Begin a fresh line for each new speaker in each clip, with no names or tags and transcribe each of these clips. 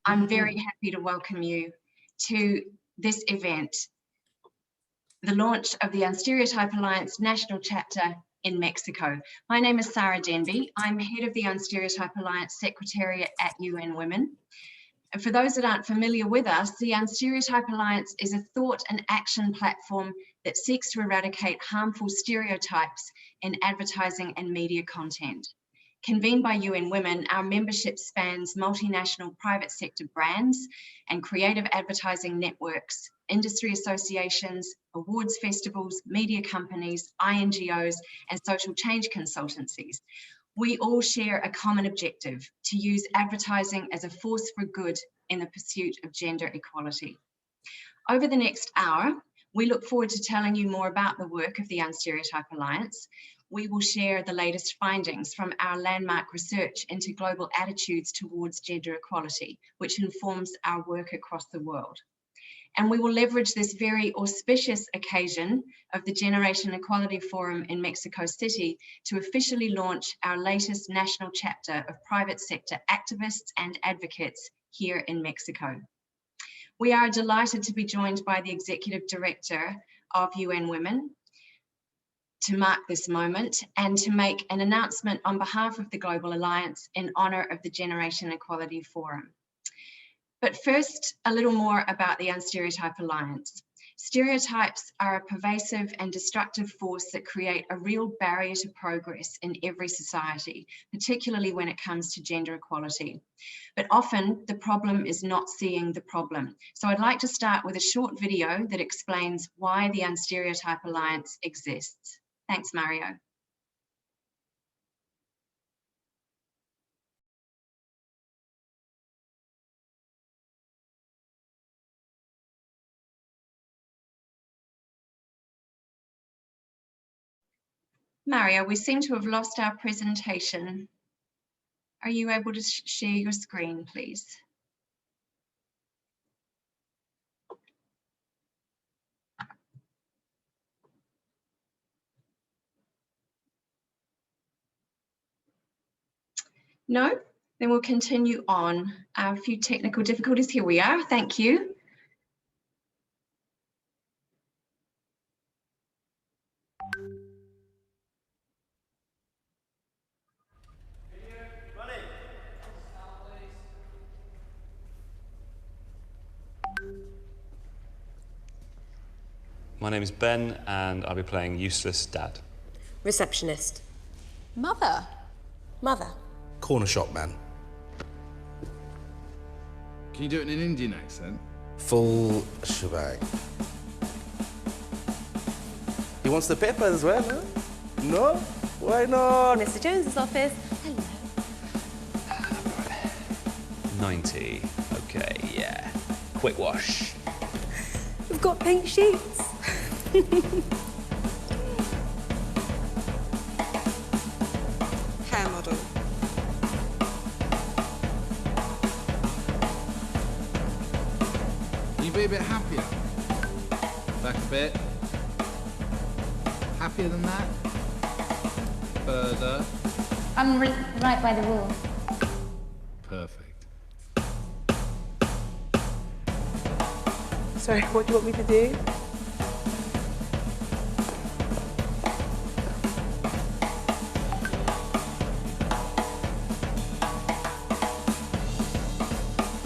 I'm very happy to welcome you to this event, the launch of the Unstereotype Alliance National Chapter in Mexico. My name is Sarah Denby. I'm head of the Unstereotype Alliance Secretariat at UN Women. And for those that aren't familiar with us, the Unstereotype Alliance is a thought and action platform that seeks to eradicate harmful stereotypes in advertising and media content. Convened by UN Women, our membership spans multinational private sector brands and creative advertising networks, industry associations, awards festivals, media companies, INGOs, and social change consultancies. We all share a common objective: to use advertising as a force for good in the pursuit of gender equality. Over the next hour, we look forward to telling you more about the work of the Unstereotype Alliance. We will share the latest findings from our landmark research into global attitudes towards gender equality, which informs our work across the world. And we will leverage this very auspicious occasion of the Generation Equality Forum in Mexico City to officially launch our latest national chapter of private sector activists and advocates here in Mexico. We are delighted to be joined by the Executive Director of UN Women to mark this moment and to make an announcement on behalf of the Global Alliance in honour of the Generation Equality Forum. But first, a little more about the Unstereotype Alliance. Stereotypes are a pervasive and destructive force that create a real barrier to progress in every society, particularly when it comes to gender equality. But often the problem is not seeing the problem. So I'd like to start with a short video that explains why the Unstereotype Alliance exists. Thanks, Mario. Mario, we seem to have lost our presentation. Are you able to share your screen, please? No? Then we'll continue on. A few technical difficulties. Here we are. Thank you.
My name is Ben, and I'll be playing Useless Dad.
Receptionist.
Mother.
Mother.
Corner shop man.
Can you do it in an Indian accent?
Full shebang. He wants the paper as well, huh? No? Why not?
Mr. Jones's office. Hello.
90. Okay, yeah. Quick wash.
We've got pink sheets.
Hair model.
Can you be a bit happier? Back a bit. Happier than that? Further.
I'm right by the wall.
Perfect.
Sorry, what do you want me to do?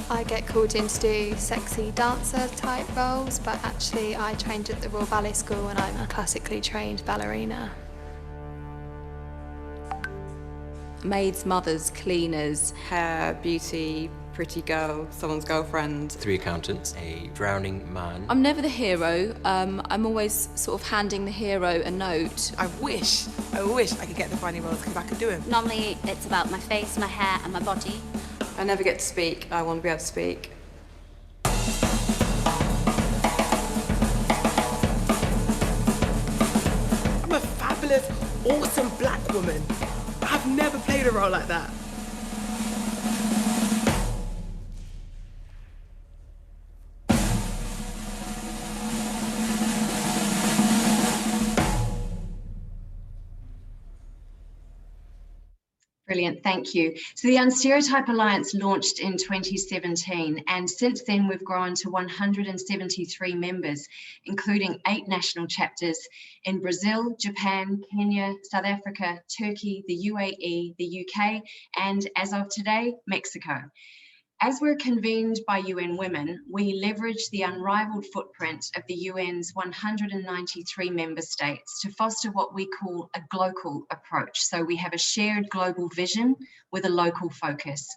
I get called in to do sexy dancer type roles, but actually I trained at the Royal Ballet School and I'm a classically trained ballerina.
Maids, mothers, cleaners, hair, beauty, pretty girl, someone's girlfriend.
3 accountants, a drowning man.
I'm never the hero. I'm always sort of handing the hero a note.
I wish I could get the funny roles because I could do them.
Normally it's about my face, my hair and my body.
I never get to speak. I want to be able to speak.
I'm a fabulous, awesome black woman. I've never played a role like that.
Brilliant. Brilliant, thank you. So the Unstereotype Alliance launched in 2017, and since then we've grown to 173 members, including 8 national chapters in Brazil, Japan, Kenya, South Africa, Turkey, the UAE, the UK, and as of today, Mexico. As we're convened by UN Women, we leverage the unrivaled footprint of the UN's 193 member states to foster what we call a global approach. So we have a shared global vision with a local focus.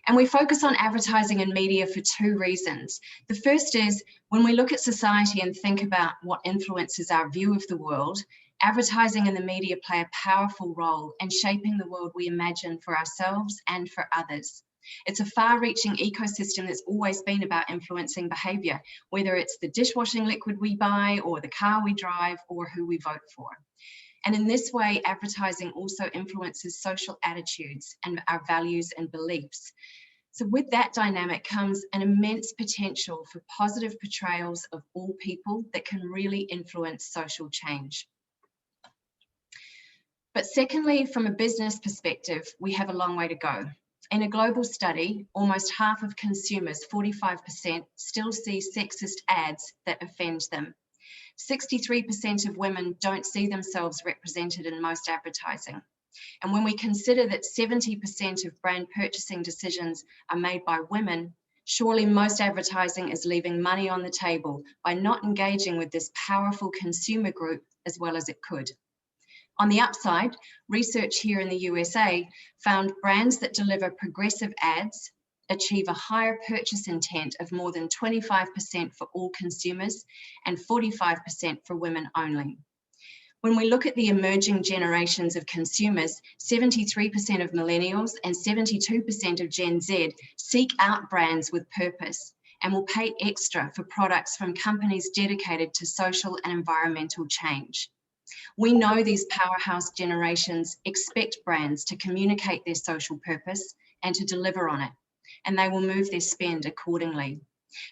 And we focus on advertising and media for 2 reasons. The first is when we look at society and think about what influences our view of the world, advertising and the media play a powerful role in shaping the world we imagine for ourselves and for others. It's a far-reaching ecosystem that's always been about influencing behaviour, whether it's the dishwashing liquid we buy or the car we drive or who we vote for. And in this way, advertising also influences social attitudes and our values and beliefs. So with that dynamic comes an immense potential for positive portrayals of all people that can really influence social change. But secondly, from a business perspective, we have a long way to go. In a global study, almost half of consumers, 45%, still see sexist ads that offend them. 63% of women don't see themselves represented in most advertising. And when we consider that 70% of brand purchasing decisions are made by women, surely most advertising is leaving money on the table by not engaging with this powerful consumer group as well as it could. On the upside, research here in the USA found brands that deliver progressive ads achieve a higher purchase intent of more than 25% for all consumers and 45% for women only. When we look at the emerging generations of consumers, 73% of millennials and 72% of Gen Z seek out brands with purpose and will pay extra for products from companies dedicated to social and environmental change. We know these powerhouse generations expect brands to communicate their social purpose and to deliver on it, and they will move their spend accordingly.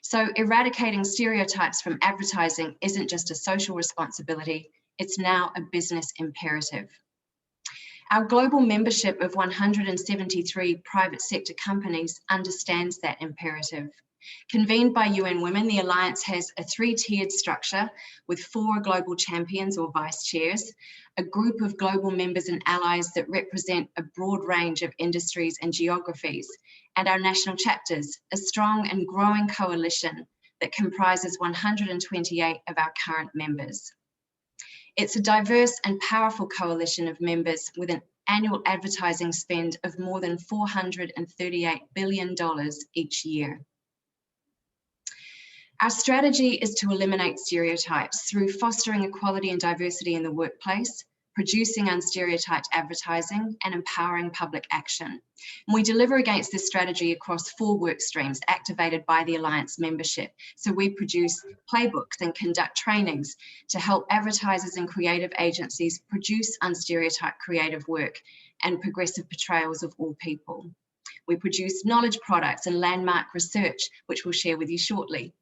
So eradicating stereotypes from advertising isn't just a social responsibility, it's now a business imperative. Our global membership of 173 private sector companies understands that imperative. Convened by UN Women, the Alliance has a 3-tiered structure with 4 global champions or vice chairs, a group of global members and allies that represent a broad range of industries and geographies, and our national chapters, a strong and growing coalition that comprises 128 of our current members. It's a diverse and powerful coalition of members with an annual advertising spend of more than $438 billion each year. Our strategy is to eliminate stereotypes through fostering equality and diversity in the workplace, producing unstereotyped advertising, and empowering public action. And we deliver against this strategy across 4 work streams activated by the Alliance membership. So we produce playbooks and conduct trainings to help advertisers and creative agencies produce unstereotyped creative work and progressive portrayals of all people. We produce knowledge products and landmark research, which we'll share with you shortly.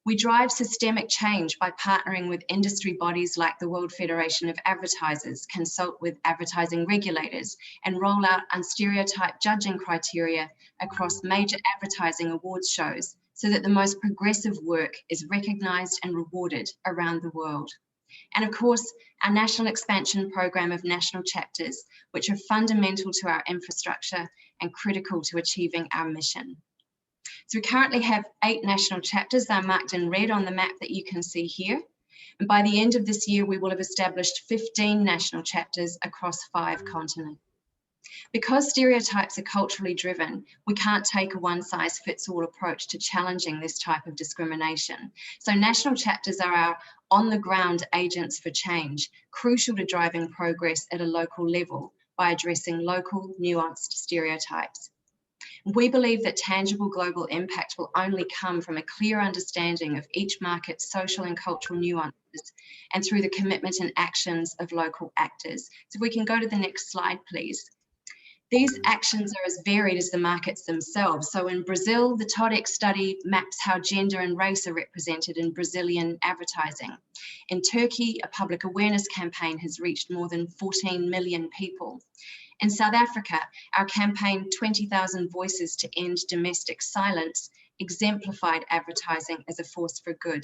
We drive systemic change by partnering with industry bodies like the World Federation of Advertisers, consult with advertising regulators, and roll out unstereotyped judging criteria across major advertising awards shows so that the most progressive work is recognised and rewarded around the world. And of course, our national expansion program of national chapters, which are fundamental to our infrastructure and critical to achieving our mission. So we currently have 8 national chapters. They're marked in red on the map that you can see here. And by the end of this year, we will have established 15 national chapters across 5 continents. Because stereotypes are culturally driven, we can't take a one-size-fits-all approach to challenging this type of discrimination. So national chapters are our on-the-ground agents for change, crucial to driving progress at a local level by addressing local, nuanced stereotypes. We believe that tangible global impact will only come from a clear understanding of each market's social and cultural nuances and through the commitment and actions of local actors. So if we can go to the next slide, please. These actions are as varied as the markets themselves. So in Brazil, the TODEX study maps how gender and race are represented in Brazilian advertising. In Turkey, a public awareness campaign has reached more than 14 million people. In South Africa, our campaign 20,000 Voices to End Domestic Silence exemplified advertising as a force for good.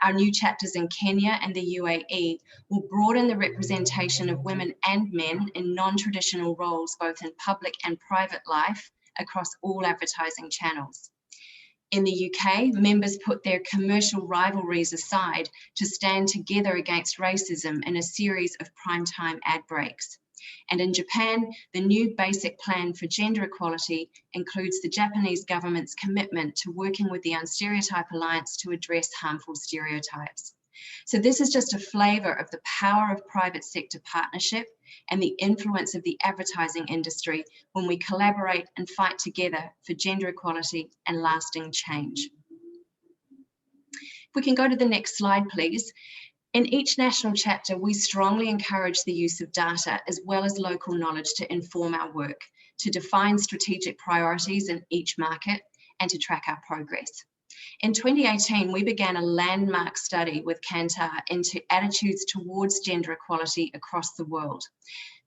Our new chapters in Kenya and the UAE will broaden the representation of women and men in non-traditional roles, both in public and private life, across all advertising channels. In the UK, members put their commercial rivalries aside to stand together against racism in a series of primetime ad breaks. And in Japan, the new basic plan for gender equality includes the Japanese government's commitment to working with the Unstereotype Alliance to address harmful stereotypes. So this is just a flavour of the power of private sector partnership and the influence of the advertising industry when we collaborate and fight together for gender equality and lasting change. If we can go to the next slide, please. In each national chapter, we strongly encourage the use of data as well as local knowledge to inform our work, to define strategic priorities in each market, and to track our progress. In 2018, we began a landmark study with Kantar into attitudes towards gender equality across the world.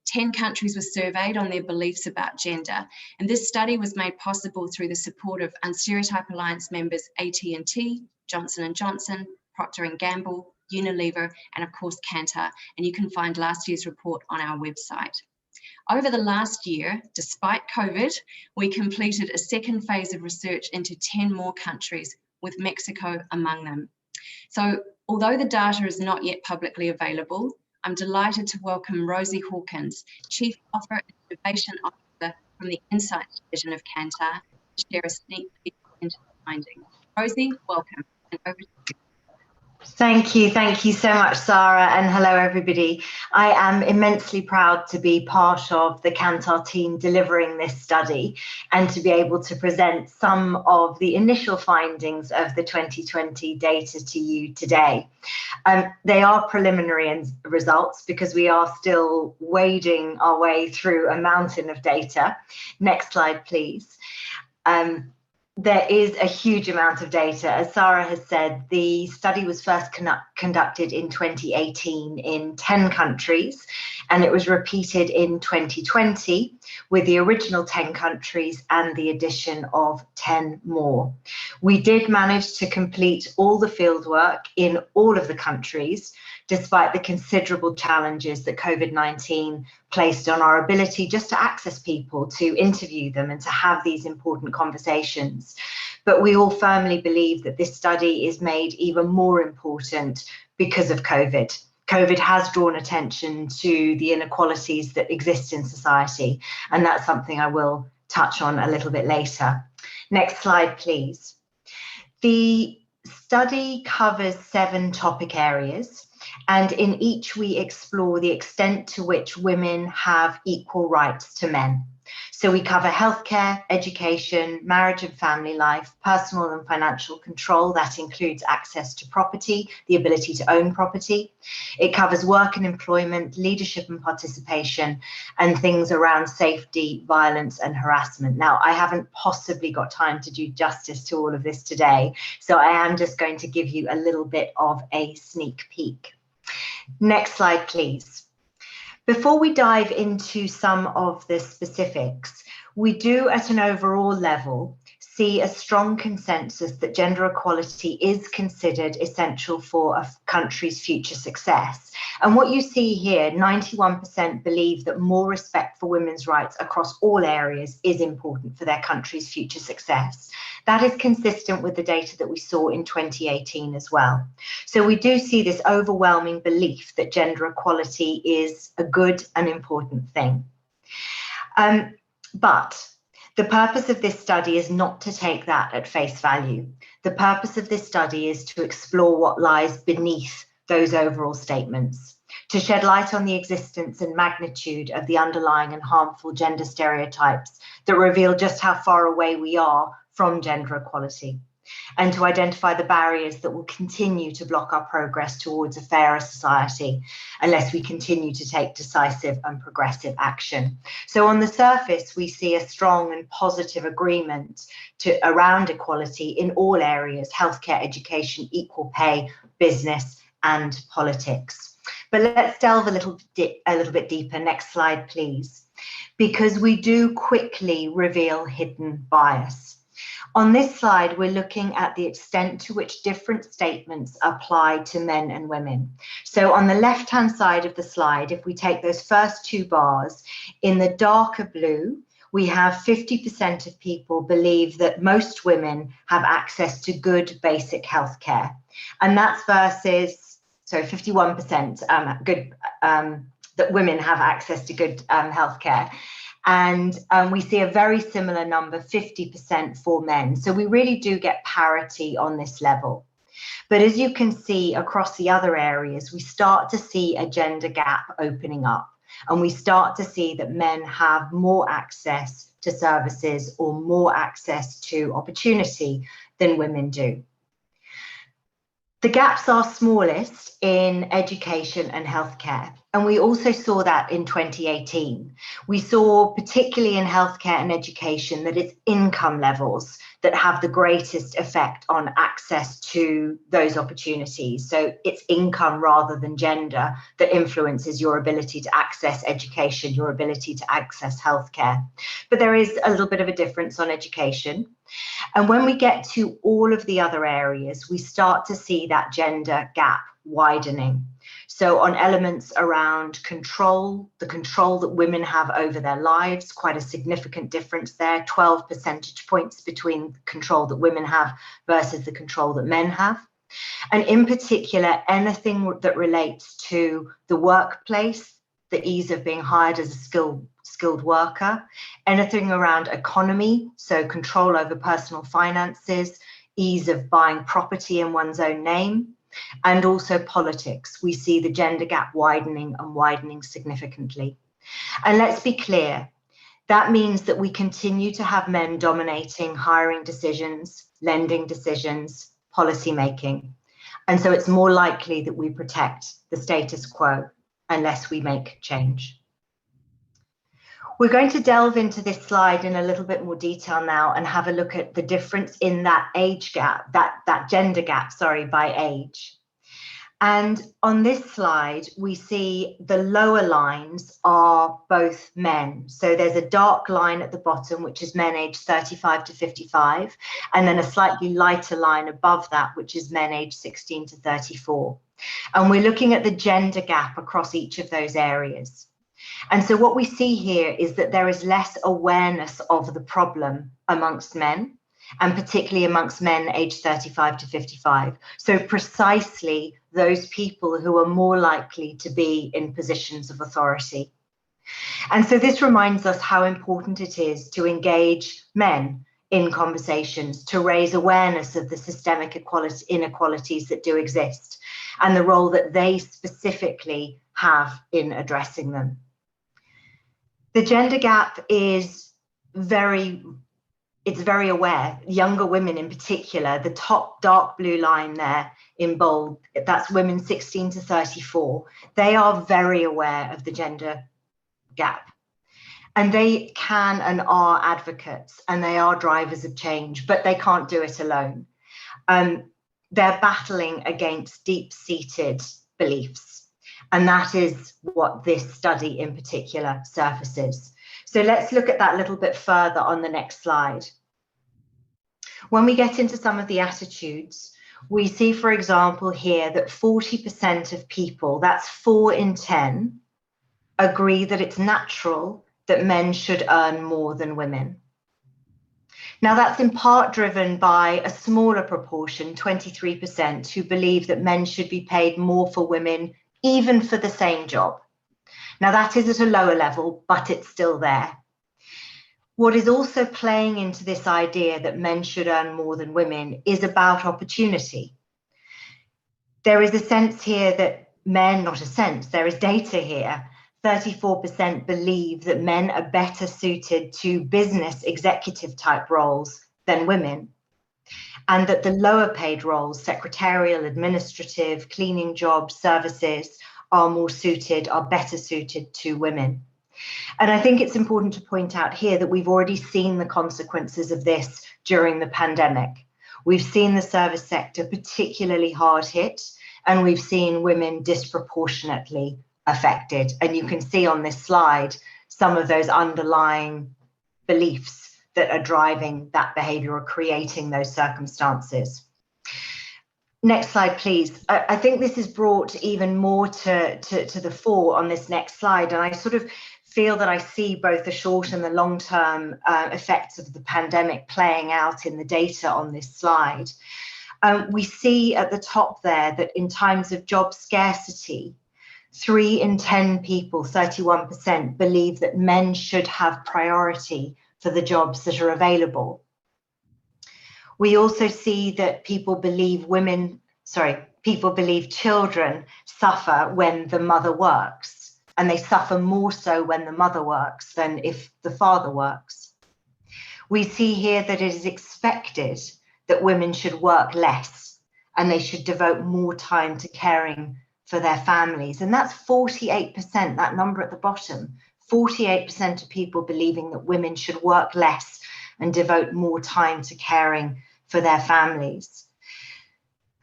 10 countries were surveyed on their beliefs about gender, and this study was made possible through the support of Unstereotype Alliance members AT&T, Johnson & Johnson, Procter & Gamble, Unilever, and of course Kantar, and you can find last year's report on our website. Over the last year, despite COVID, we completed a second phase of research into 10 more countries, with Mexico among them. So although the data is not yet publicly available, I'm delighted to welcome Rosie Hawkins, Chief Offer and Innovation Officer from the Insights Division of Kantar, to share a sneak peek into the findings. Rosie, welcome, and over to you.
Thank you so much, Sarah, and hello everybody. I am immensely proud to be part of the Kantar team delivering this study and to be able to present some of the initial findings of the 2020 data to you today. They are preliminary results because we are still wading our way through a mountain of data. Next slide, please. There is a huge amount of data. As Sarah has said, the study was first conducted in 2018 in 10 countries, and it was repeated in 2020 with the original 10 countries and the addition of 10 more. We did manage to complete all the fieldwork in all of the countries, despite the considerable challenges that COVID-19 placed on our ability just to access people, to interview them and to have these important conversations. But we all firmly believe that this study is made even more important because of COVID. COVID has drawn attention to the inequalities that exist in society, and that's something I will touch on a little bit later. Next slide, please. The study covers 7 topic areas, and in each we explore the extent to which women have equal rights to men. So we cover healthcare, education, marriage and family life, personal and financial control. That includes access to property, the ability to own property. It covers work and employment, leadership and participation, and things around safety, violence and harassment. Now, I haven't possibly got time to do justice to all of this today, so I am just going to give you a little bit of a sneak peek. Next slide, please. Before we dive into some of the specifics, we do at an overall level see a strong consensus that gender equality is considered essential for a country's future success. And what you see here, 91% believe that more respect for women's rights across all areas is important for their country's future success. That is consistent with the data that we saw in 2018 as well. So we do see this overwhelming belief that gender equality is a good and important thing. But the purpose of this study is not to take that at face value. The purpose of this study is to explore what lies beneath those overall statements, to shed light on the existence and magnitude of the underlying and harmful gender stereotypes that reveal just how far away we are from gender equality. and to identify the barriers that will continue to block our progress towards a fairer society unless we continue to take decisive and progressive action. So on the surface, we see a strong and positive agreement around equality in all areas: healthcare, education, equal pay, business, and politics. But let's delve a little bit deeper. Next slide, please. Because we do quickly reveal hidden bias. On this slide, we're looking at the extent to which different statements apply to men and women. So on the left-hand side of the slide, if we take those first two bars, in the darker blue, we have 50% of people believe that most women have access to good basic healthcare. And that's versus, so 51% that women have access to good healthcare. And we see a very similar number, 50% for men. So we really do get parity on this level. But as you can see across the other areas, we start to see a gender gap opening up. And we start to see that men have more access to services or more access to opportunity than women do. The gaps are smallest in education and healthcare. And we also saw that in 2018. We saw, particularly in healthcare and education, that it's income levels that have the greatest effect on access to those opportunities. So it's income rather than gender that influences your ability to access education, your ability to access healthcare. But there is a little bit of a difference on education. And when we get to all of the other areas, we start to see that gender gap widening. So on elements around control, the control that women have over their lives, quite a significant difference there, 12 percentage points between the control that women have versus the control that men have. And in particular, anything that relates to the workplace, the ease of being hired as a skilled worker, anything around economy, so control over personal finances, ease of buying property in one's own name, and also politics. We see the gender gap widening and widening significantly. And let's be clear, that means that we continue to have men dominating hiring decisions, lending decisions, policy making. And so it's more likely that we protect the status quo unless we make change. We're going to delve into this slide in a little bit more detail now and have a look at the difference in that age gap, that gender gap, sorry, by age. And on this slide, we see the lower lines are both men. So there's a dark line at the bottom, which is men aged 35 to 55, and then a slightly lighter line above that, which is men aged 16 to 34. And we're looking at the gender gap across each of those areas. And so what we see here is that there is less awareness of the problem amongst men, and particularly amongst men aged 35 to 55. So precisely those people who are more likely to be in positions of authority. And so this reminds us how important it is to engage men in conversations, to raise awareness of the systemic inequalities that do exist and the role that they specifically have in addressing them. The gender gap is very aware. Younger women in particular, the top dark blue line there in bold, that's women 16 to 34. They are very aware of the gender gap. And they can and are advocates and they are drivers of change, but they can't do it alone. They're battling against deep-seated beliefs. And that is what this study in particular surfaces. So let's look at that a little bit further on the next slide. When we get into some of the attitudes, we see, for example, here that 40% of people, that's 4 in 10, agree that it's natural that men should earn more than women. Now, that's in part driven by a smaller proportion, 23%, who believe that men should be paid more for women, even for the same job. Now, that is at a lower level, but it's still there. What is also playing into this idea that men should earn more than women is about opportunity. There is a sense here that men, not a sense, there is data here. 34% believe that men are better suited to business executive type roles than women. and that the lower paid roles, secretarial, administrative, cleaning jobs, services, are better suited to women. And I think it's important to point out here that we've already seen the consequences of this during the pandemic. We've seen the service sector particularly hard hit, and we've seen women disproportionately affected. And you can see on this slide some of those underlying beliefs that are driving that behavior or creating those circumstances. Next slide, please. I think this is brought even more to the fore on this next slide. And I sort of feel that I see both the short and the long-term effects of the pandemic playing out in the data on this slide. We see at the top there that in times of job scarcity, 3 in 10 people, 31%, believe that men should have priority for the jobs that are available. We also see that people believe children suffer when the mother works, and they suffer more so when the mother works than if the father works. We see here that it is expected that women should work less and they should devote more time to caring for their families. And that's 48%, that number at the bottom, 48% of people believing that women should work less and devote more time to caring for their families.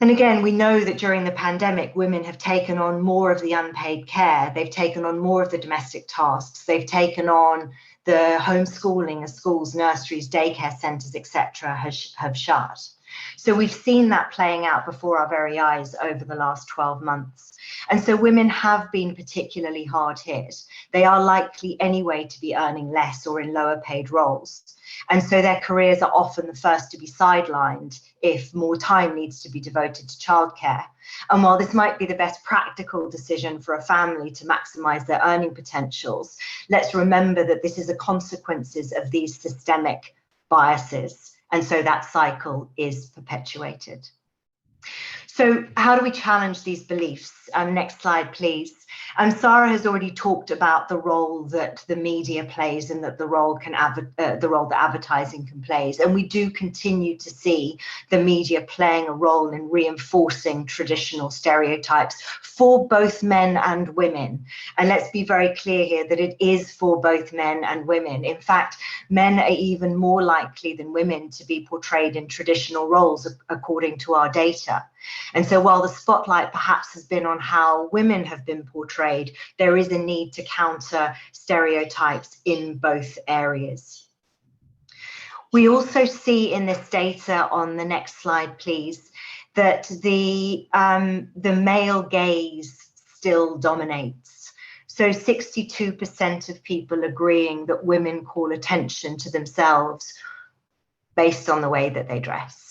And again, we know that during the pandemic, women have taken on more of the unpaid care. They've taken on more of the domestic tasks. They've taken on the homeschooling as schools, nurseries, daycare centres, etc. have shut. So we've seen that playing out before our very eyes over the last 12 months. And so women have been particularly hard hit. They are likely anyway to be earning less or in lower paid roles. And so their careers are often the first to be sidelined if more time needs to be devoted to childcare. And while this might be the best practical decision for a family to maximise their earning potentials, let's remember that this is the consequences of these systemic biases. And so that cycle is perpetuated. So how do we challenge these beliefs? Next slide, please. Sarah has already talked about the role that the media plays and that the role that advertising can play. And we do continue to see the media playing a role in reinforcing traditional stereotypes for both men and women. And let's be very clear here that it is for both men and women. In fact, men are even more likely than women to be portrayed in traditional roles according to our data. And so while the spotlight perhaps has been on how women have been portrayed, there is a need to counter stereotypes in both areas. We also see in this data on the next slide, please, that the male gaze still dominates. So 62% of people agreeing that women call attention to themselves based on the way that they dress.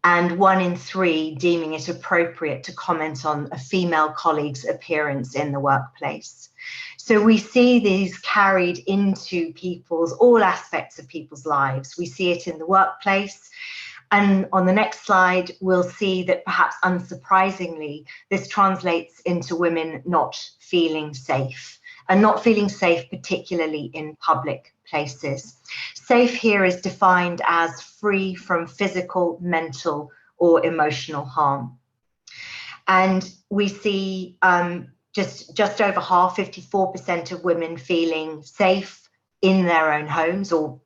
And 1 in 3 deeming it appropriate to comment on a female colleague's appearance in the workplace. So we see these carried into all aspects of people's lives. We see it in the workplace. And on the next slide, we'll see that perhaps unsurprisingly, this translates into women not feeling safe, and not feeling safe particularly in public places. Safe here is defined as free from physical, mental, or emotional harm. And we see just over half, 54% of women feeling safe in their own homes or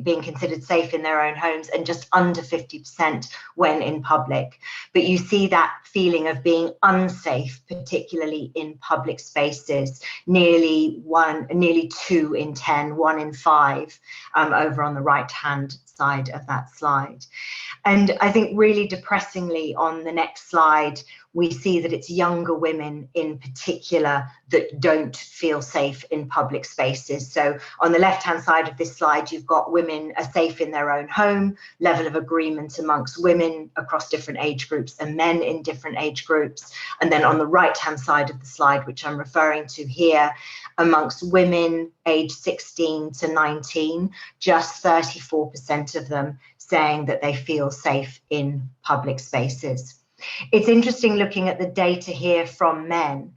being considered safe in their own homes, and just under 50% when in public. But you see that feeling of being unsafe, particularly in public spaces, nearly 2 in 10, 1 in 5, over on the right-hand side of that slide. And I think really depressingly on the next slide, we see that it's younger women in particular that don't feel safe in public spaces. So on the left-hand side of this slide, you've got women are safe in their own home, level of agreement amongst women across different age groups and men in different age groups. And then on the right-hand side of the slide, which I'm referring to here, amongst women aged 16 to 19, just 34% of them saying that they feel safe in public spaces. It's interesting looking at the data here from men.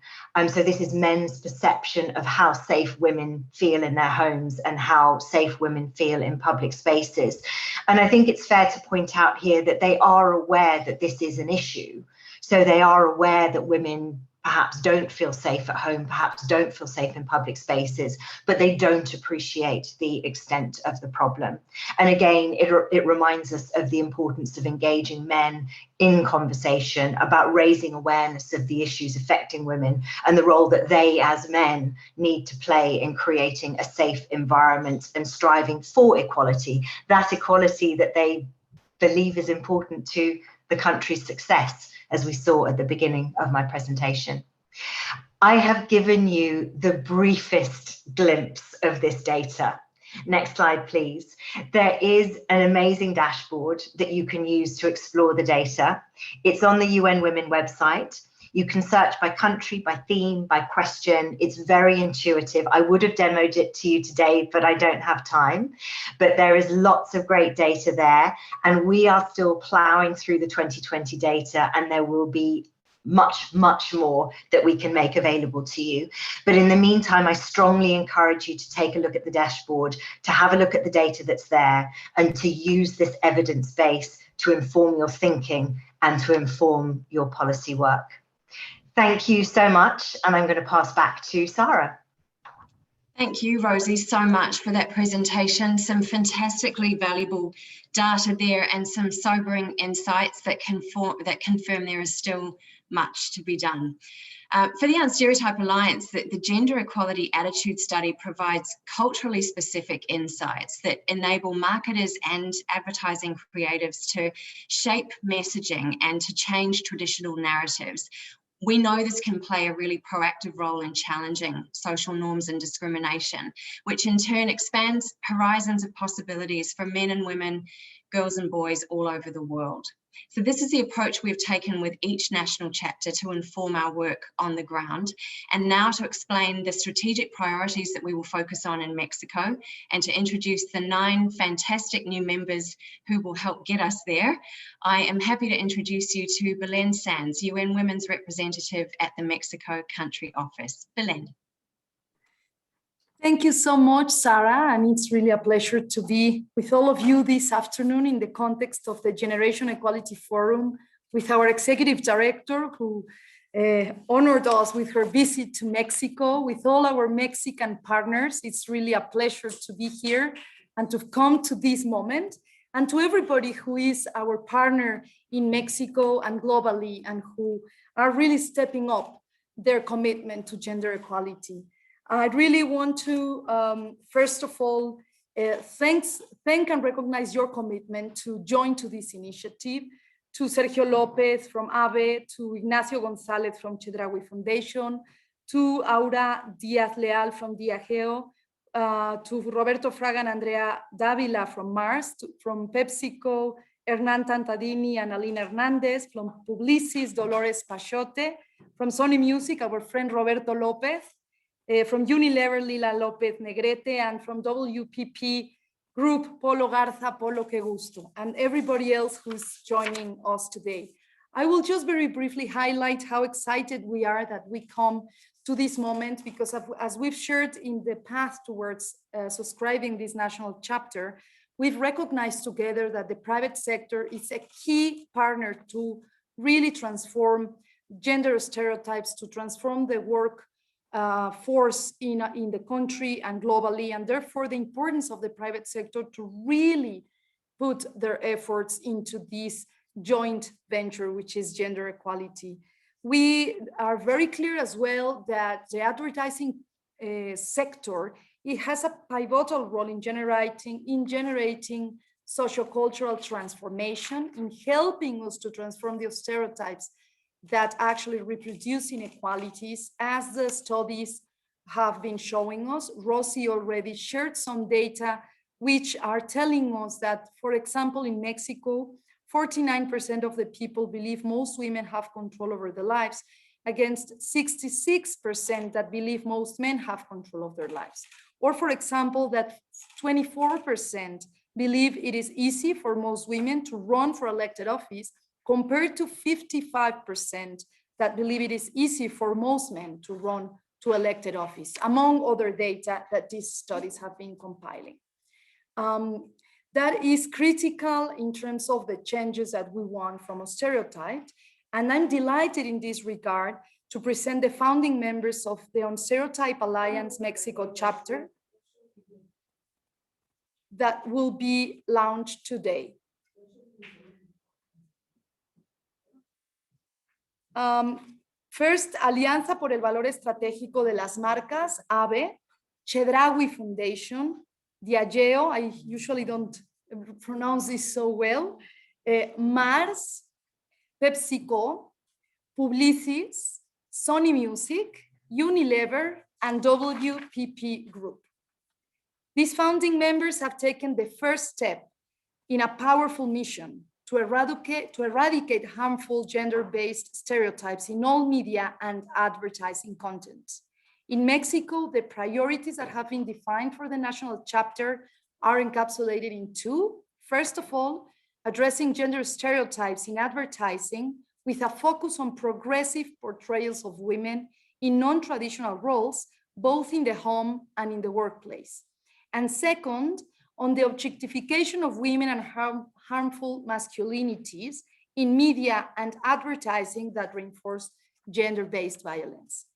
So this is men's perception of how safe women feel in their homes and how safe women feel in public spaces. And I think it's fair to point out here that they are aware that this is an issue. So they are aware that women perhaps don't feel safe at home, perhaps don't feel safe in public spaces, but they don't appreciate the extent of the problem. And again, it reminds us of the importance of engaging men in conversation about raising awareness of the issues affecting women and the role that they as men need to play in creating a safe environment and striving for equality, that equality that they believe is important to the country's success, as we saw at the beginning of my presentation. I have given you the briefest glimpse of this data. Next slide, please. There is an amazing dashboard that you can use to explore the data. It's on the UN Women website. You can search by country, by theme, by question. It's very intuitive. I would have demoed it to you today, but I don't have time. But there is lots of great data there, and we are still plowing through the 2020 data, and there will be much, much more that we can make available to you. But in the meantime, I strongly encourage you to take a look at the dashboard, to have a look at the data that's there, and to use this evidence base to inform your thinking and to inform your policy work. Thank you so much, and I'm going to pass back to Sarah.
Thank you, Rosie, so much for that presentation. Some fantastically valuable data there and some sobering insights that confirm there is still much to be done. For the Unstereotype Alliance, the Gender Equality Attitude Study provides culturally specific insights that enable marketers and advertising creatives to shape messaging and to change traditional narratives. We know this can play a really proactive role in challenging social norms and discrimination, which in turn expands horizons of possibilities for men and women, girls and boys all over the world. So this is the approach we've taken with each national chapter to inform our work on the ground, and now to explain the strategic priorities that we will focus on in Mexico and to introduce the 9 fantastic new members who will help get us there. I am happy to introduce you to Belén Sanz, UN Women's representative at the Mexico Country Office. Belén.
Thank you so much, Sarah, and it's really a pleasure to be with all of you this afternoon in the context of the Generation Equality Forum with our executive director who honored us with her visit to Mexico, with all our Mexican partners. It's really a pleasure to be here and to come to this moment, and to everybody who is our partner in Mexico and globally and who are really stepping up their commitment to gender equality. I really want to, first of all, thank and recognize your commitment to join to this initiative, to Sergio Lopez from AVE, to Ignacio González from Chedraui Foundation, to Aura Díaz-Leal from Diageo, to Roberto Fraga and Andrea Davila from Mars, from PepsiCo, Hernán Tantadini and Alina Hernandez, from Publicis, Dolores Pachote, from Sony Music, our friend Roberto Lopez, from Unilever, Lila Lopez Negrete, and from WPP Group, Polo Garza, Polo Que Gusto, and everybody else who's joining us today. I will just very briefly highlight how excited we are that we come to this moment, because as we've shared in the path towards subscribing this national chapter, we've recognized together that the private sector is a key partner to really transform gender stereotypes, to transform the work force in the country and globally, and therefore the importance of the private sector to really put their efforts into this joint venture, which is gender equality. We are very clear as well that the advertising sector, it has a pivotal role in generating sociocultural transformation, in helping us to transform the stereotypes that actually reproduce inequalities, as the studies have been showing us. Rosie already shared some data which are telling us that, for example, in Mexico, 49% of the people believe most women have control over their lives, against 66% that believe most men have control of their lives. Or, for example, that 24% believe it is easy for most women to run for elected office, compared to 55% that believe it is easy for most men to run to elected office, among other data that these studies have been compiling. That is critical in terms of the changes that we want from a stereotype. And I'm delighted in this regard to present the founding members of the Unstereotype Alliance Mexico chapter that will be launched today. First, Alianza por el Valor Estratégico de las Marcas, AVE, Chedraui Foundation, Diageo, I usually don't pronounce this so well, Mars, PepsiCo, Publicis, Sony Music, Unilever, and WPP Group. These founding members have taken the first step in a powerful mission to eradicate harmful gender-based stereotypes in all media and advertising content. In Mexico, the priorities that have been defined for the national chapter are encapsulated in two. First of all, addressing gender stereotypes in advertising with a focus on progressive portrayals of women in non-traditional roles, both in the home and in the workplace. And second, on the objectification of women and harmful masculinities in media and advertising that reinforce gender-based violence.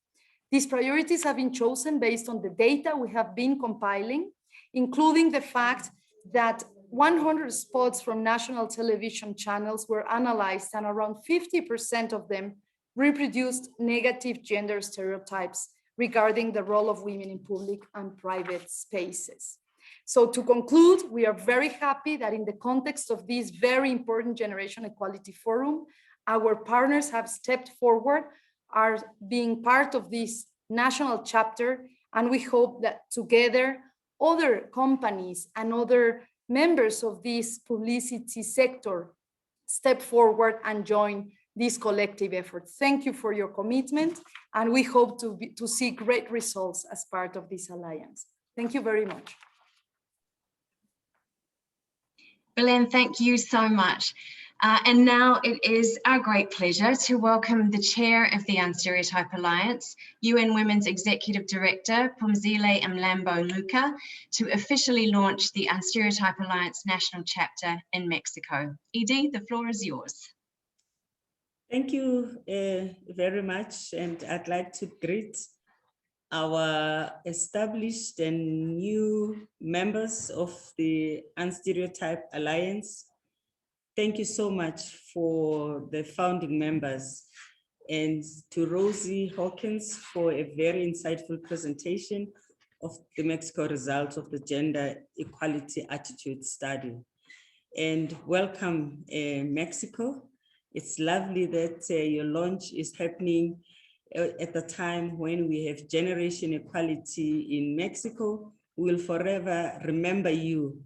These priorities have been chosen based on the data we have been compiling, including the fact that 100 spots from national television channels were analyzed and around 50% of them reproduced negative gender stereotypes regarding the role of women in public and private spaces. So to conclude, we are very happy that in the context of this very important Generation Equality Forum, our partners have stepped forward, are being part of this national chapter, and we hope that together other companies and other members of this publicity sector step forward and join this collective effort. Thank you for your commitment, and we hope to see great results as part of this alliance. Thank you very much.
Belén, thank you so much. And now it is our great pleasure to welcome the chair of the Unstereotype Alliance, UN Women's Executive Director, Phumzile Mlambo-Ngcuka, to officially launch the Unstereotype Alliance National Chapter in Mexico. Edie, the floor is yours.
Thank you very much, and I'd like to greet our established and new members of the Unstereotype Alliance. Thank you so much for the founding members, and to Rosie Hawkins for a very insightful presentation of the Mexico results of the Gender Equality Attitude Study. And welcome, Mexico. It's lovely that your launch is happening at the time when we have generation equality in Mexico. We will forever remember you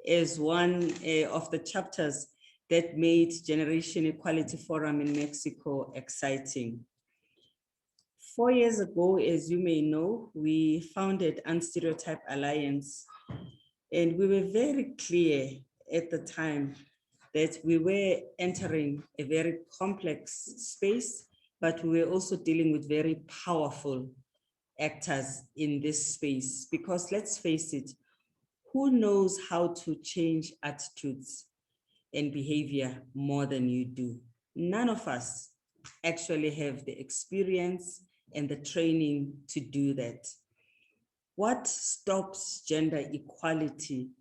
as one of the chapters that made Generation Equality Forum in Mexico exciting. 4 years ago, as you may know, we founded Unstereotype Alliance, and we were very clear at the time that we were entering a very complex space, but we were also dealing with very powerful actors in this space, because let's face it, who knows how to change attitudes and behavior more than you do? None of us actually have the experience and the training to do that. What stops gender equality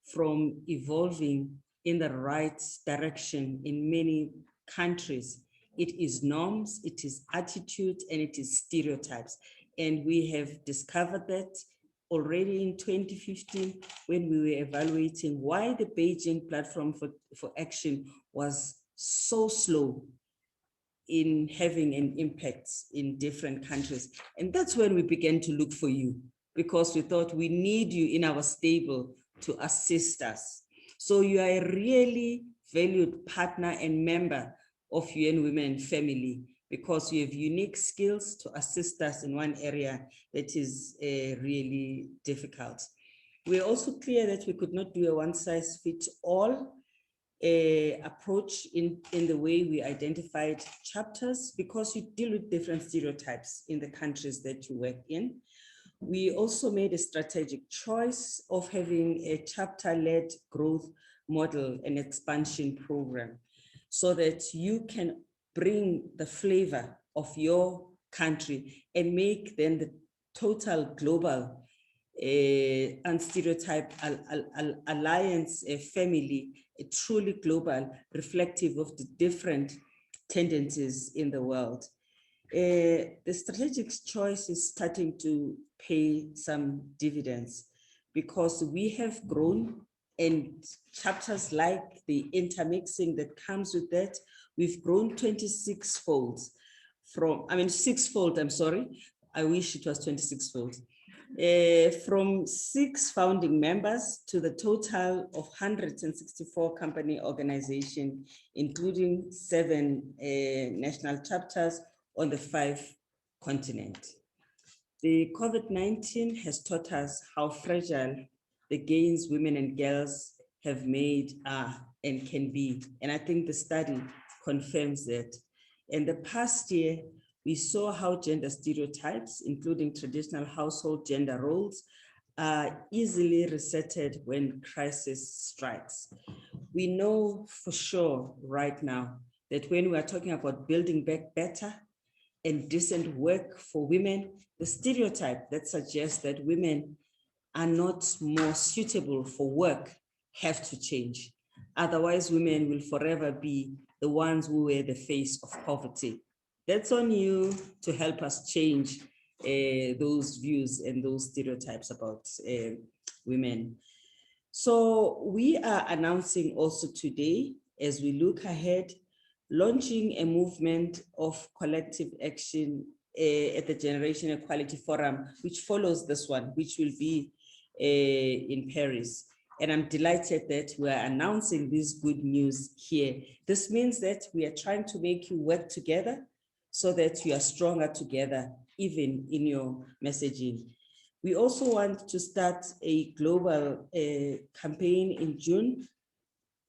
from evolving in the right direction in many countries? It is norms, it is attitudes, and it is stereotypes. And we have discovered that already in 2015, when we were evaluating why the Beijing Platform for Action was so slow in having an impact in different countries. And that's when we began to look for you, because we thought we need you in our stable to assist us. So you are a really valued partner and member of UN Women family, because you have unique skills to assist us in one area that is really difficult. We're also clear that we could not do a one-size-fits-all approach in the way we identified chapters, because you deal with different stereotypes in the countries that you work in. We also made a strategic choice of having a chapter-led growth model and expansion program, so that you can bring the flavor of your country and make then the total global Unstereotype Alliance family a truly global, reflective of the different tendencies in the world. The strategic choice is starting to pay some dividends, because we have grown, and chapters like the intermixing that comes with that, we've grown 26-fold sixfold, I'm sorry. I wish it was 26-fold. From 6 founding members to the total of 164 company organizations, including 7 national chapters on the 5 continents. The COVID-19 has taught us how fragile the gains women and girls have made are and can be. And I think the study confirms that. In the past year, we saw how gender stereotypes, including traditional household gender roles, are easily resetted when crisis strikes. We know for sure right now that when we are talking about building back better and decent work for women, the stereotype that suggests that women are not more suitable for work have to change. Otherwise, women will forever be the ones who wear the face of poverty. That's on you to help us change those views and those stereotypes about women. So we are announcing also today, as we look ahead, launching a movement of collective action at the Generation Equality Forum, which follows this one, which will be in Paris. And I'm delighted that we are announcing this good news here. This means that we are trying to make you work together so that you are stronger together, even in your messaging. We also want to start a global campaign in June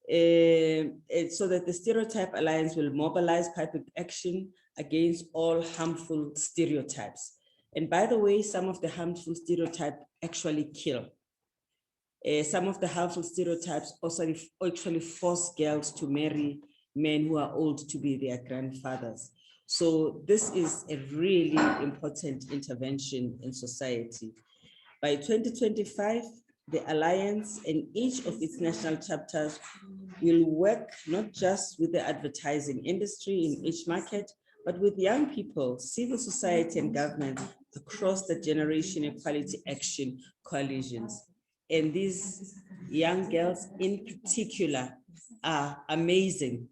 so that the Stereotype Alliance will mobilize public action against all harmful stereotypes. And by the way, some of the harmful stereotypes actually kill. Some of the harmful stereotypes also actually force girls to marry men who are old to be their grandfathers. So this is a really important intervention in society. By 2025, the Alliance and each of its national chapters will work not just with the advertising industry in each market, but with young people, civil society, and government across the Generation Equality Action coalitions. And these young girls in particular are amazing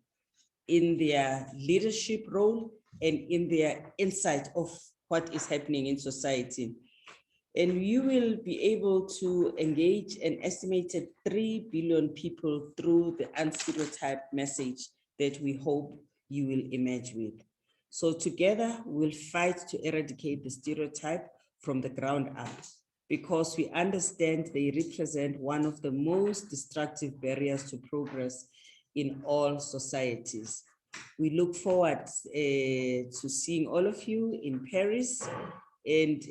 in their leadership role and in their insight of what is happening in society. And you will be able to engage an estimated 3 billion people through the unstereotyped message that we hope you will emerge with. So together we'll fight to eradicate the stereotype from the ground up, because we understand they represent one of the most destructive barriers to progress in all societies. We look forward to seeing all of you in Paris, and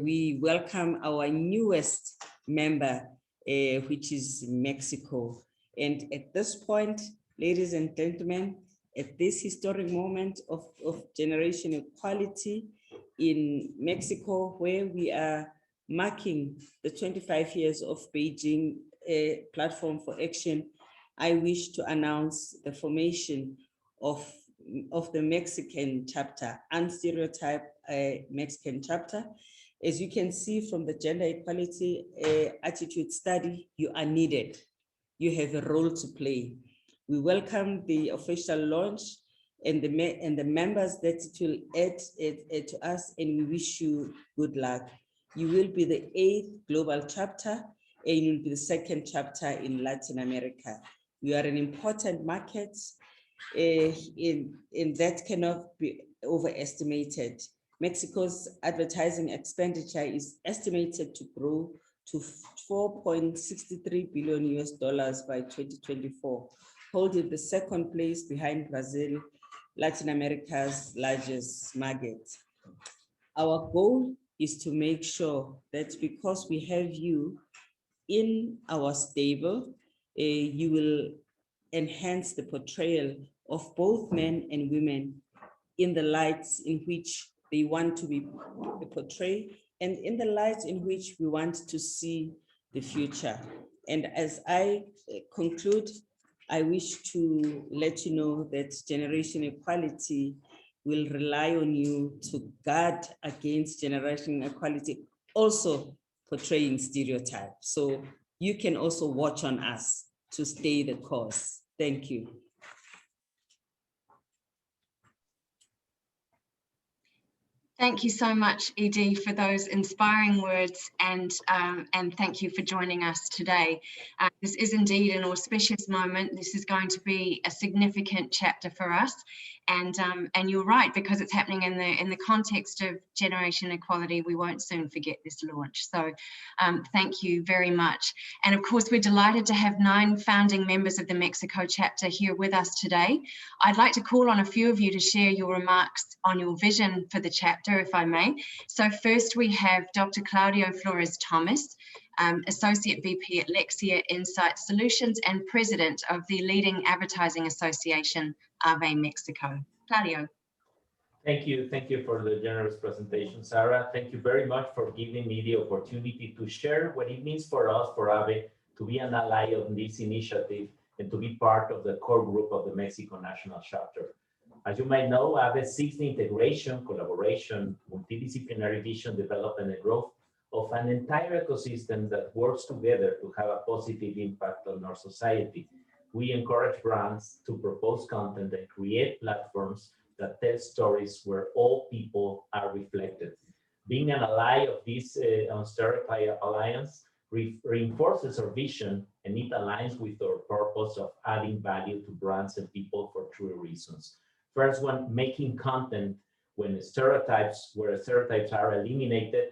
we welcome our newest member, which is Mexico. And at this point, ladies and gentlemen, at this historic moment of generation equality in Mexico, where we are marking the 25 years of Beijing Platform for Action, I wish to announce the formation of the Mexican chapter, Unstereotype Mexican chapter. As you can see from the gender equality attitude study, you are needed. You have a role to play. We welcome the official launch and the members that it will add to us, and we wish you good luck. You will be the 8th global chapter, and you'll be the 2nd chapter in Latin America. We are an important market, in that cannot be overestimated. Mexico's advertising expenditure is estimated to grow to $4.63 billion by 2024, holding the second place behind Brazil, Latin America's largest market. Our goal is to make sure that because we have you in our stable, you will enhance the portrayal of both men and women in the lights in which they want to be portrayed and in the lights in which we want to see the future. And as I conclude, I wish to let you know that Generation Equality will rely on you to guard against generation equality, also portraying stereotypes. So you can also watch on us to stay the course. Thank you.
Thank you so much, Edie, for those inspiring words, and thank you for joining us today. This is indeed an auspicious moment. This is going to be a significant chapter for us, and you're right, because it's happening in the context of generation equality. We won't soon forget this launch. So thank you very much. And of course, we're delighted to have 9 founding members of the Mexico chapter here with us today. I'd like to call on a few of you to share your remarks on your vision for the chapter, if I may. So first we have Dr. Claudio Flores-Thomas, Associate VP at Lexia Insight Solutions and President of the leading advertising association, AVE Mexico. Claudio.
Thank you for the generous presentation, Sarah. Thank you very much for giving me the opportunity to share what it means for us, for AVE, to be an ally of this initiative and to be part of the core group of the Mexico National Chapter. As you might know, AVE seeks the integration, collaboration, multidisciplinary vision, development, and growth of an entire ecosystem that works together to have a positive impact on our society. We encourage brands to propose content and create platforms that tell stories where all people are reflected. Being an ally of this Unstereotype Alliance reinforces our vision, and it aligns with our purpose of adding value to brands and people for 3 reasons. First one, making content where stereotypes are eliminated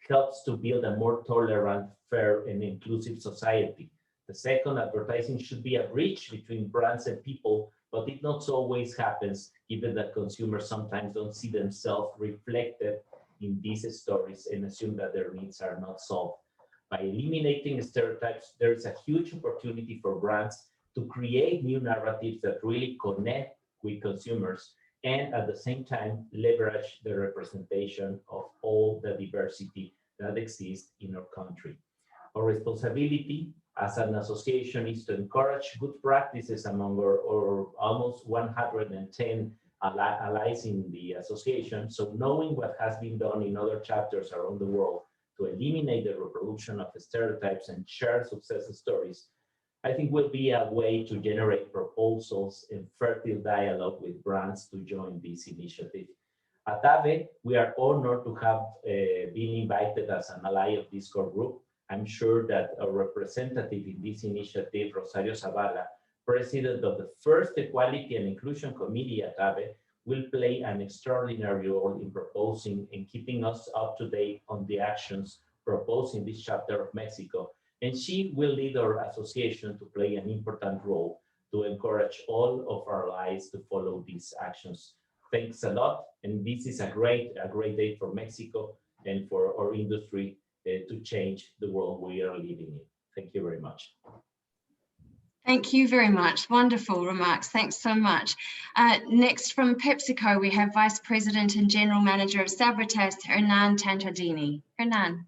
helps to build a more tolerant, fair, and inclusive society. The second, advertising should be a bridge between brands and people, but it not always happens, given that consumers sometimes don't see themselves reflected in these stories and assume that their needs are not solved. By eliminating stereotypes, there is a huge opportunity for brands to create new narratives that really connect with consumers and at the same time leverage the representation of all the diversity that exists in our country. Our responsibility as an association is to encourage good practices among our almost 110 allies in the association. So knowing what has been done in other chapters around the world to eliminate the reproduction of stereotypes and share success stories, I think will be a way to generate proposals and fertile dialogue with brands to join this initiative. At AVE, we are honored to have been invited as an ally of this core group. I'm sure that a representative in this initiative, Rosario Zavala, president of the first Equality and Inclusion Committee at AVE, will play an extraordinary role in proposing and keeping us up to date on the actions proposed in this chapter of Mexico. And she will lead our association to play an important role to encourage all of our allies to follow these actions. Thanks a lot. And this is a great day for Mexico and for our industry to change the world we are living in. Thank you very much.
Thank you very much. Wonderful remarks. Thanks so much. Next from PepsiCo, we have Vice President and General Manager of Sabritas, Hernan Tantardini. Hernan.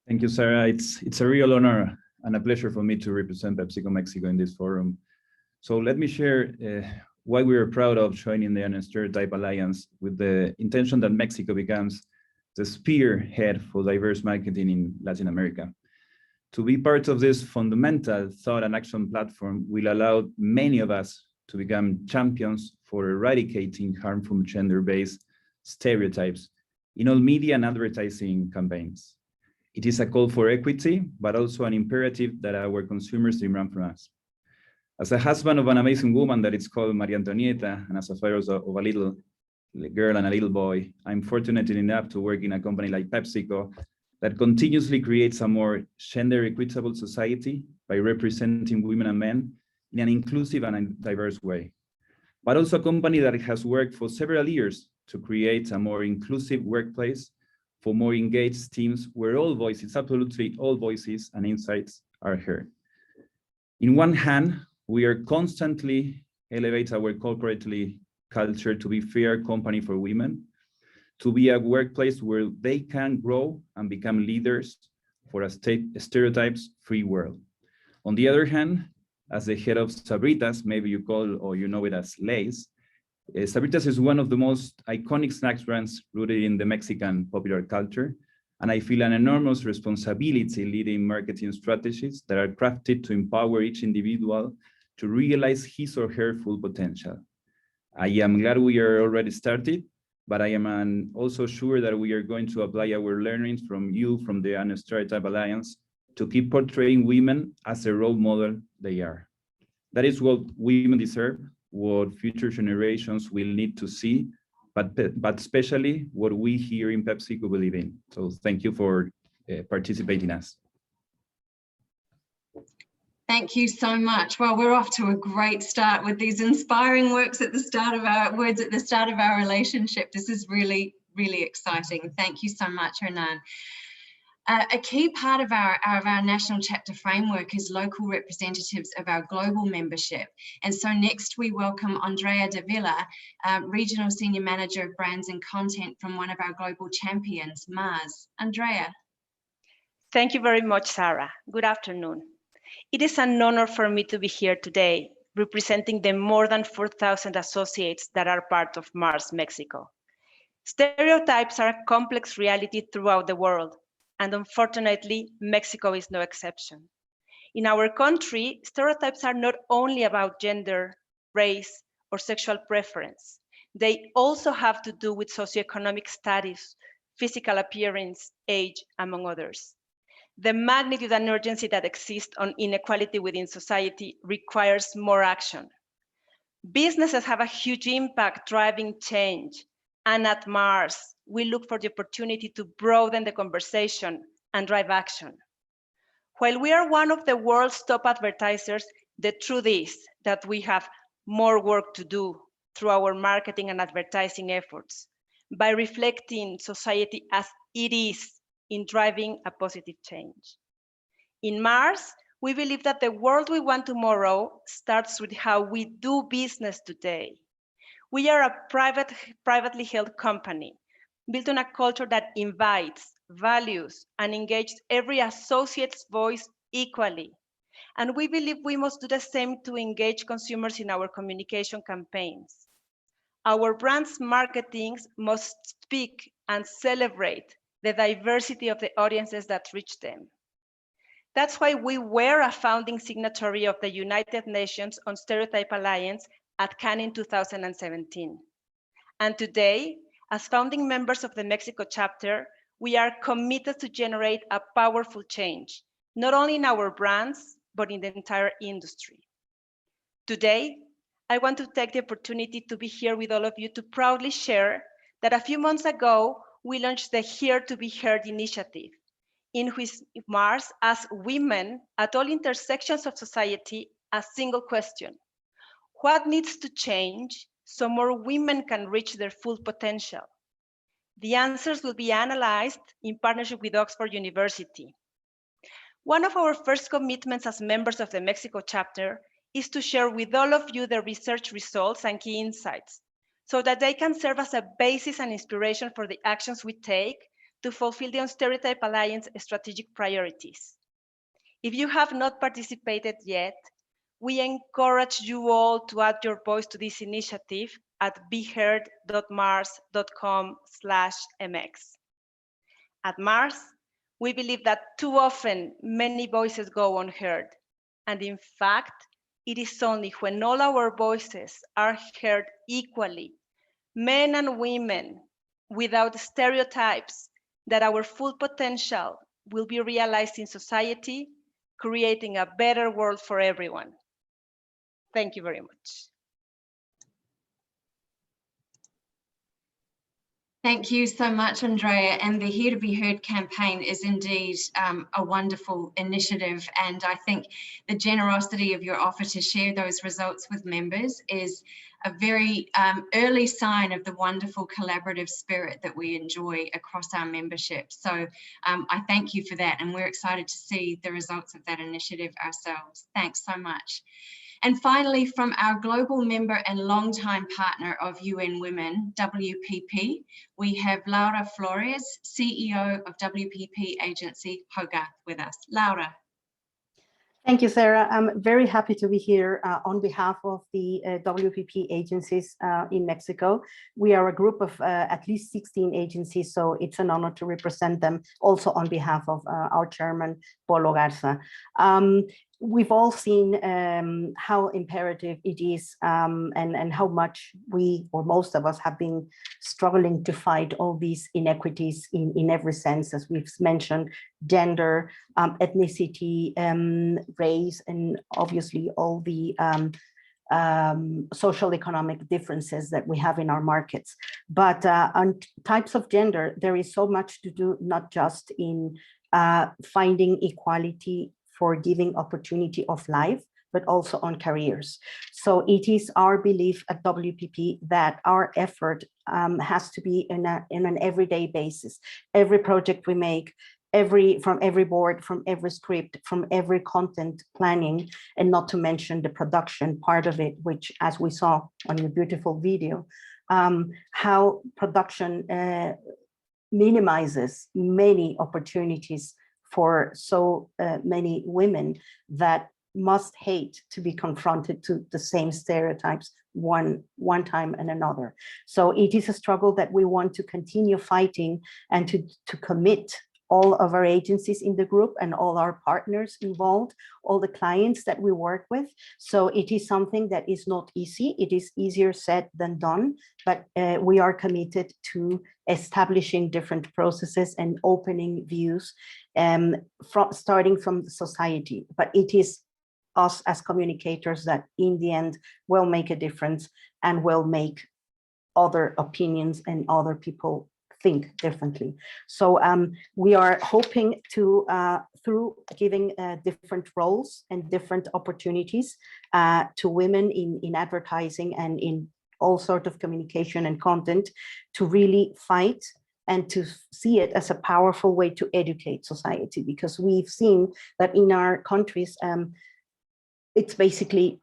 Thank you, Sarah. It's a real honor and a pleasure for me to represent PepsiCo Mexico in this forum. So let me share why we are proud of joining the Unstereotype Alliance with the intention that Mexico becomes the spearhead for diverse marketing in Latin America. To be part of this fundamental thought and action platform will allow many of us to become champions for eradicating harmful gender-based stereotypes in all media and advertising campaigns. It is a call for equity, but also an imperative that our consumers demand from us. As a husband of an amazing woman that is called Maria Antonieta, and as a father of a little girl and a little boy, I'm fortunate enough to work in a company like PepsiCo that continuously creates a more gender equitable society by representing women and men in an inclusive and a diverse way, but also a company that has worked for several years to create a more inclusive workplace for more engaged teams where all voices, absolutely all voices and insights are heard. In one hand, we are constantly elevate our corporately culture to be fair company for women, to be a workplace where they can grow and become leaders for a stereotypes-free world. On the other hand, as the head of Sabritas, maybe you call or you know it as Lay's, Sabritas is one of the most iconic snacks brands rooted in the Mexican popular culture, and I feel an enormous responsibility leading marketing strategies that are crafted to empower each individual to realize his or her full potential. I am glad we are already started, but I am also sure that we are going to apply our learnings from you, from the UN Stereotype Alliance, to keep portraying women as a role model they are. That is what women deserve, what future generations will need to see, but especially what we here in PepsiCo believe in. So thank you for participating in us.
Thank you so much. Well, we're off to a great start with these inspiring words at the start of our relationship. This is really, really exciting. Thank you so much, Hernan. A key part of our national chapter framework is local representatives of our global membership. And so next we welcome Andrea De Villa, Regional Senior Manager of Brands and Content from one of our global champions, Mars. Andrea.
Thank you very much, Sarah. Good afternoon. It is an honor for me to be here today, representing the more than 4,000 associates that are part of Mars Mexico. Stereotypes are a complex reality throughout the world, and unfortunately, Mexico is no exception. In our country, stereotypes are not only about gender, race, or sexual preference. They also have to do with socioeconomic status, physical appearance, age, among others. The magnitude and urgency that exists on inequality within society requires more action. Businesses have a huge impact driving change, and at Mars, we look for the opportunity to broaden the conversation and drive action. While we are one of the world's top advertisers, the truth is that we have more work to do through our marketing and advertising efforts by reflecting society as it is in driving a positive change. In Mars, we believe that the world we want tomorrow starts with how we do business today. We are a privately held company built on a culture that invites, values, and engages every associate's voice equally. And we believe we must do the same to engage consumers in our communication campaigns. Our brand's marketing must speak and celebrate the diversity of the audiences that reach them. That's why we were a founding signatory of the United Nations Unstereotype Alliance at Cannes in 2017. And today, as founding members of the Mexico chapter, we are committed to generate a powerful change, not only in our brands, but in the entire industry. Today, I want to take the opportunity to be here with all of you to proudly share that a few months ago, we launched the Here to Be Heard initiative, in which Mars asks women at all intersections of society a single question: what needs to change so more women can reach their full potential? The answers will be analyzed in partnership with Oxford University. One of our first commitments as members of the Mexico chapter is to share with all of you the research results and key insights, so that they can serve as a basis and inspiration for the actions we take to fulfill the Unstereotype Alliance strategic priorities. If you have not participated yet, we encourage you all to add your voice to this initiative at beheard.mars.com/mx. At Mars, we believe that too often many voices go unheard, and in fact, it is only when all our voices are heard equally, men and women, without stereotypes, that our full potential will be realized in society, creating a better world for everyone. Thank you very much.
Thank you so much, Andrea. And the Here to Be Heard campaign is indeed a wonderful initiative. And I think the generosity of your offer to share those results with members is a very early sign of the wonderful collaborative spirit that we enjoy across our membership. So I thank you for that. And we're excited to see the results of that initiative ourselves. Thanks so much. And finally, from our global member and longtime partner of UN Women, WPP, we have Laura Flores, CEO of WPP agency Hogarth, with us. Laura.
Thank you, Sarah. I'm very happy to be here on behalf of the WPP agencies in Mexico. We are a group of at least 16 agencies, so it's an honor to represent them also on behalf of our chairman, Polo Garza. We've all seen how imperative it is and how much we, or most of us, have been struggling to fight all these inequities in every sense, as we've mentioned: gender, ethnicity, race, and obviously all the social economic differences that we have in our markets. But on types of gender, there is so much to do, not just in finding equality for giving opportunity of life, but also on careers. So it is our belief at WPP that our effort has to be in an everyday basis. Every project we make, from every board, from every script, from every content planning, and not to mention the production part of it, which, as we saw on your beautiful video, how production minimizes many opportunities for so many women that must hate to be confronted to the same stereotypes one time and another. So it is a struggle that we want to continue fighting, and to commit all of our agencies in the group and all our partners involved, all the clients that we work with. So it is something that is not easy. It is easier said than done, but we are committed to establishing different processes and opening views starting from the society. But it is us as communicators that in the end will make a difference and will make other opinions and other people think differently. So we are hoping to, through giving different roles and different opportunities to women in advertising and in all sorts of communication and content, to really fight and to see it as a powerful way to educate society, because we've seen that in our countries, it's basically,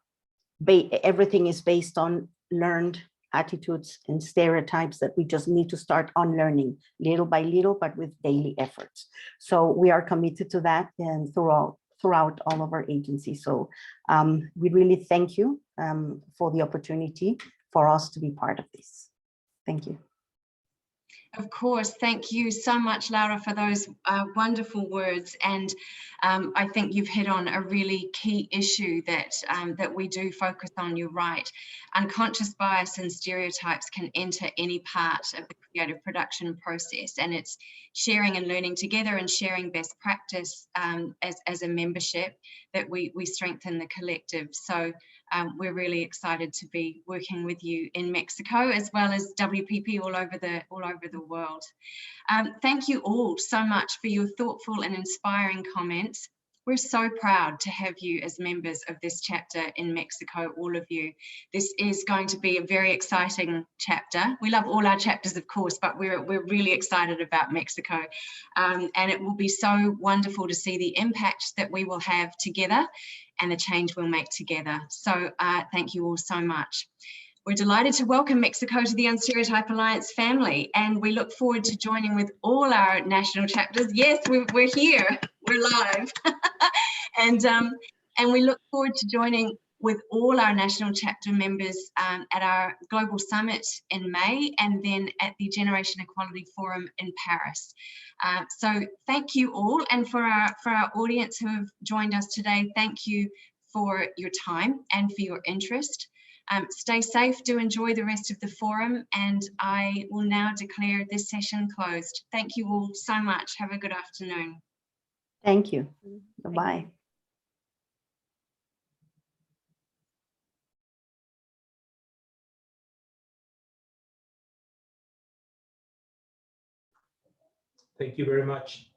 everything is based on learned attitudes and stereotypes that we just need to start unlearning little by little, but with daily efforts. So we are committed to that and throughout all of our agencies. So we really thank you for the opportunity for us to be part of this. Thank you.
Of course, thank you so much, Laura, for those wonderful words. And I think you've hit on a really key issue that that we do focus on. You're right. Unconscious bias and stereotypes can enter any part of the creative production process, and it's sharing and learning together and sharing best practice as a membership that we strengthen the collective. So we're really excited to be working with you in Mexico, as well as WPP all over the world. Thank you all so much for your thoughtful and inspiring comments. We're so proud to have you as members of this chapter in Mexico, all of you. This is going to be a very exciting chapter. We love all our chapters, of course, but we're really excited about Mexico. And it will be so wonderful to see the impact that we will have together and the change we'll make together. So thank you all so much. We're delighted to welcome Mexico to the Unstereotype Alliance family, and we look forward to joining with all our national chapters. Yes, we're here, we're live. And we look forward to joining with all our national chapter members at our Global Summit in May, and then at the Generation Equality Forum in Paris. So thank you all, and for our audience who have joined us today, thank you for your time and for your interest. Stay safe, do enjoy the rest of the forum, and I will now declare this session closed. Thank you all so much. Have a good afternoon.
Thank you. Bye-bye.
Thank you very much.